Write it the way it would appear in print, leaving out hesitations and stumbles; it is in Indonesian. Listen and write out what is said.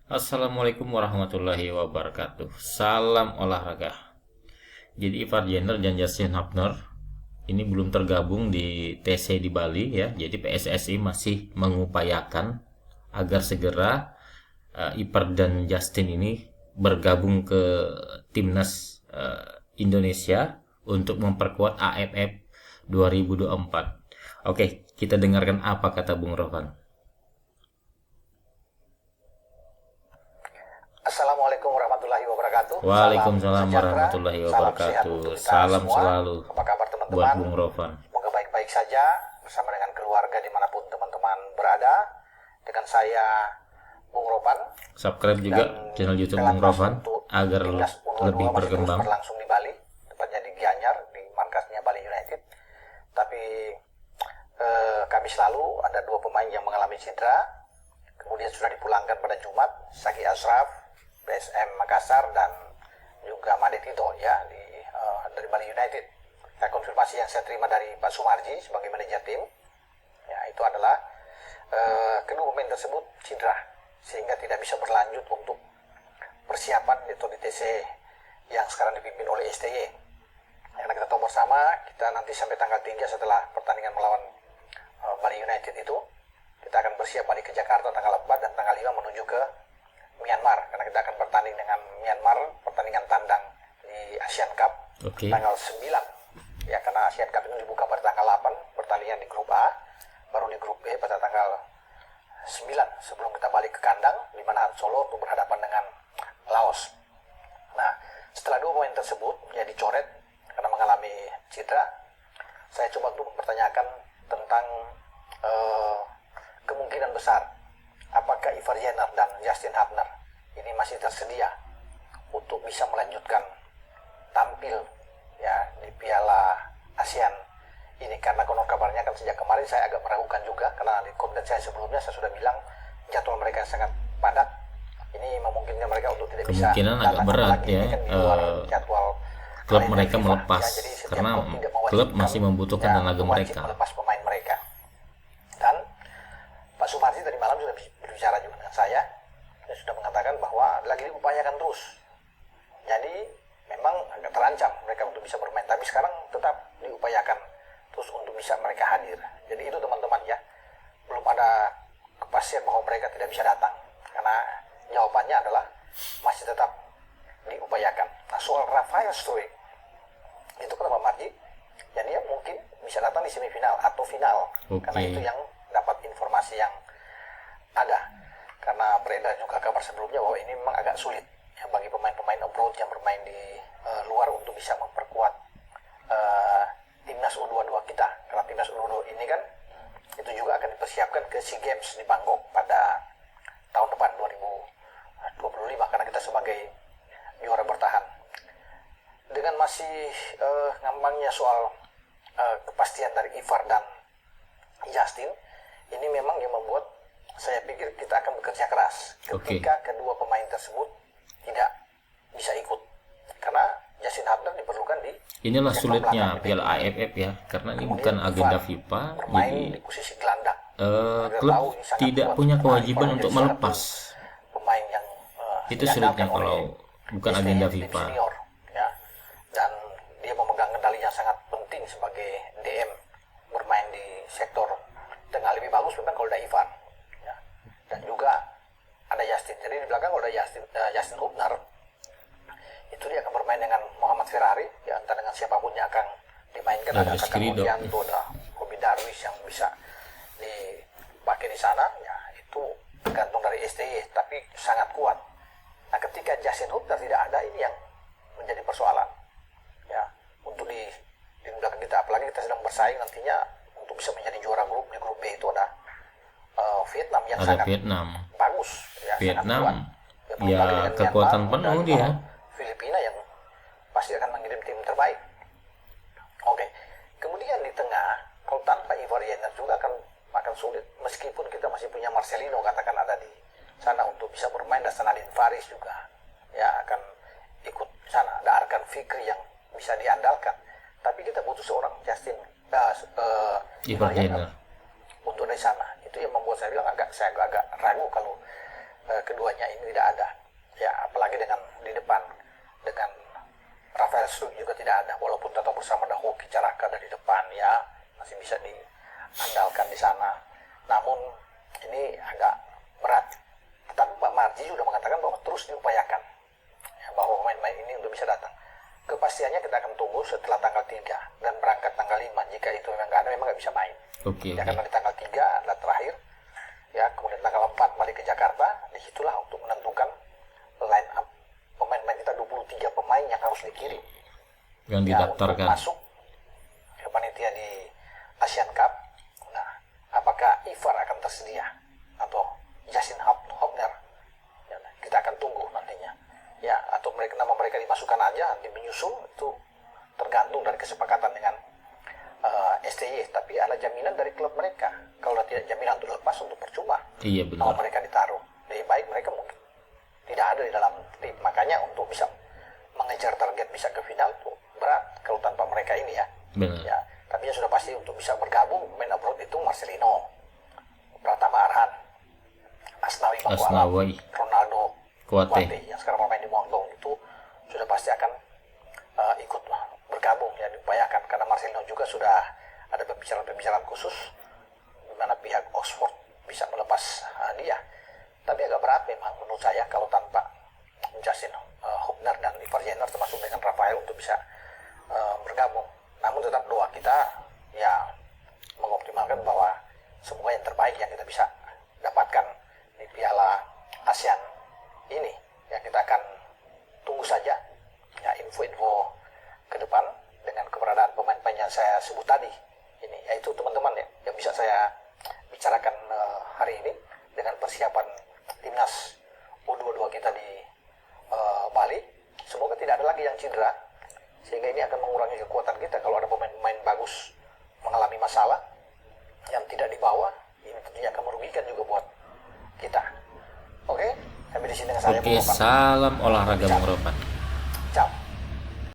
Assalamualaikum warahmatullahi wabarakatuh. Salam olahraga. Jadi Ivar Jenner dan Justin Hubner ini belum tergabung di TC di Bali ya. Jadi PSSI masih mengupayakan agar segera Ivar dan Justin ini bergabung ke timnas Indonesia untuk memperkuat AFF 2024. Oke, kita dengarkan apa kata Bung Rovan. Assalamualaikum warahmatullahi wabarakatuh. Waalaikumsalam Salam sejahtera, warahmatullahi salam sehat wabarakatuh. untuk kita Salam semua. selalu Apa kabar buat teman-teman? Bung Rovan. Semoga baik-baik saja bersama dengan keluarga dimanapun teman-teman berada. Dengan saya, Bung Rovan. Subscribe juga channel YouTube Bung Rovan agar lebih berkembang. Berlangsung di Bali, tepatnya di Gianyar, di markasnya Bali United. Tapi Kamis lalu ada dua pemain yang mengalami cedera. Kemudian sudah dipulangkan pada Jumat, Saki Ashraf, PSM Makassar, dan juga Made Tito ya dari Bali United. Konfirmasi yang saya terima dari Pak Sumarji sebagai manajer tim, ya itu adalah kedua pemain tersebut cedera sehingga tidak bisa berlanjut untuk persiapan itu di TC yang sekarang dipimpin oleh STY. Karena kita tahu bersama, kita nanti sampai tanggal 3 setelah pertandingan melawan Bali United itu, kita akan bersiap balik ke Jakarta tanggal 4 dan tanggal 5 menuju ke Myanmar. Karena kita akan bertanding dengan Myanmar, pertandingan tandang di Asian Cup tanggal 9. Ya, karena Asian Cup itu dibuka pada tanggal 8, pertandingan di grup A, baru di grup B pada tanggal 9 sebelum kita balik ke kandang di Manahan Solo untuk berhadapan dengan Laos. Nah, setelah dua pemain tersebut ya dicoret karena mengalami cedera, saya coba untuk mempertanyakan tentang kemungkinan besar apakah Ivar Jenner dan Justin Hubner ini masih tersedia untuk bisa melanjutkan tampil ya di Piala ASEAN ini, karena konon kabarnya kan sejak kemarin saya agak meragukan juga, karena di konten saya sebelumnya saya sudah bilang jadwal mereka sangat padat. Ini memungkinkan mereka untuk tidak bisa kemungkinan agak berat ya jadwal klub mereka melepas ya, karena klub masih membutuhkan tenaga mereka. Melepas pemain mereka. Dan Pak Sumarji tadi malam sudah berbicara juga dengan saya dan sudah mengatakan bahwa lagi diupayakan terus. Jadi memang agak terancam mereka untuk bisa bermain, tapi sekarang tetap diupayakan terus untuk bisa mereka hadir. Jadi itu teman-teman ya, belum ada kepastian bahwa mereka tidak bisa datang, karena jawabannya adalah masih tetap diupayakan. Nah, soal Rafael Struijk itu kenapa Marji? Jadi dia mungkin bisa datang di semifinal atau final, karena itu yang dapat informasi yang ada. Karena beredar juga kabar sebelumnya bahwa ini memang agak sulit ya, bagi pemain-pemain abroad yang bermain di luar untuk bisa memperkuat timnas U22 kita. Karena timnas U22 ini kan itu juga akan dipersiapkan ke SEA Games di Bangkok pada tahun depan 2025, karena kita sebagai juara bertahan. Dengan masih ngambangnya soal kepastian dari Ivar dan Justin, ini memang yang membuat saya pikir kita akan bekerja keras ketika kedua pemain tersebut tidak bisa ikut, karena Justin Hubner diperlukan di inilah sulitnya Piala AFF ya, karena ini bukan agenda FIFA, jadi di posisi gelandang. klub tidak punya kewajiban untuk melepas pemain yang itu sulitnya kalau bukan agenda FIFA senior, ya. Dan dia memegang kendali yang sangat penting sebagai DM, bermain di sektor tengah lebih bagus memang kalau ada Ivan ya. Dan juga ada Justin. Jadi di belakang kalau ada Justin Hubner, itu dia akan bermain dengan Muhammad Ferrari ya, entah dengan siapapun yang akan dimainkan. Ada Kakak Mujianto, ada Robi Darwis yang bisa dipakai di sana ya, itu tergantung dari STY, tapi sangat kuat. Nah, ketika Justin Hubner tidak ada, ini yang menjadi persoalan ya untuk di belakang kita, apalagi kita sedang bersaing nantinya untuk bisa menjadi juara grup. Di grup B itu ada Vietnam yang sangat bagus ya, Vietnam sangat kuat. Ya kekuatan penuh dia. Filipina yang pasti akan mengirim tim terbaik. Oke. Kemudian di tengah, kalau tanpa Ivar Jenner juga akan sulit, meskipun kita masih punya Marcelino katakan ada di sana untuk bisa bermain, dan Sanadin Faris juga ya akan ikut sana, ada Arkan Fikri yang bisa diandalkan, tapi kita butuh seorang Justin Ivar Jenner untuk dari sana. Itu yang membuat saya bilang saya agak ragu kalau keduanya ini tidak ada. Ya, apalagi dengan di depan dengan Rafael Struik juga tidak ada, walaupun tetap bersama ada Hoki Caraka dari depan ya, masih bisa diandalkan di sana. Namun ini agak berat. Tetapi Pak Marji sudah mengatakan bahwa terus diupayakan ya, bahwa pemain-pemain ini untuk bisa datang. Kepastiannya kita akan tunggu setelah tanggal 3 dan berangkat tanggal 5. Jika itu memang nggak ada, memang nggak bisa main. Oke. Ya, karena di tanggal 3 adalah terakhir. Ya, kemudian tanggal 4 balik ke Jakarta. Disitulah untuk menentukan line up pemain-pemain kita, 23 pemain yang harus dikirim. Yang Ya, didaftarkan. untuk masuk ke panitia di Asian Cup. Nah, apakah Ivar akan tersedia atau Justin Hubner? Ya, kita akan tunggu nantinya. Ya, atau nama mereka dimasukkan aja, nanti menyusul, itu tergantung dari kesepakatan dengan STY. Tapi ada jaminan dari klub mereka. Kalau tidak jaminan untuk lepas, untuk percuma. Iya Nama benar. mereka ditaruh. Lebih baik mereka mungkin tidak ada di dalam tim. Makanya untuk bisa mengejar target bisa ke final itu berat kalau tanpa mereka ini ya. Benar. Ya, tapi yang sudah pasti untuk bisa bergabung main abroad itu Marcelino, Pratama Arhan, Asnawi Mangkualam, Asnawi. Ronaldo Kuate. yang sekarang bermain di Guangdong itu sudah pasti akan ikut bergabung ya, diupayakan karena Marcelino juga sudah ada pembicaraan khusus di mana pihak Oxford bisa melepas dia. Tapi agak berat memang menurut saya kalau tanpa Justin Hubner dan Ivar Jenner termasuk dengan Rafael untuk bisa bergabung. Namun tetap doa kita ya mengoptimalkan bahwa semoga yang terbaik yang kita bisa dapatkan di Piala ASEAN ini. Ya, kita akan tunggu saja ya info-info ke depan dengan keberadaan pemain-pemain yang saya sebut tadi ini, yaitu teman-teman ya yang bisa saya bicarakan hari ini dengan persiapan timnas U22 kita di Bali. Semoga tidak ada lagi yang cedera, sehingga ini akan mengurangi kekuatan kita. Kalau ada pemain-pemain bagus mengalami masalah yang tidak dibawa, ini tentunya akan merugikan juga buat kita. Oke, sampai di sini dengan saya. Oke, salam olahraga Bung Ropan.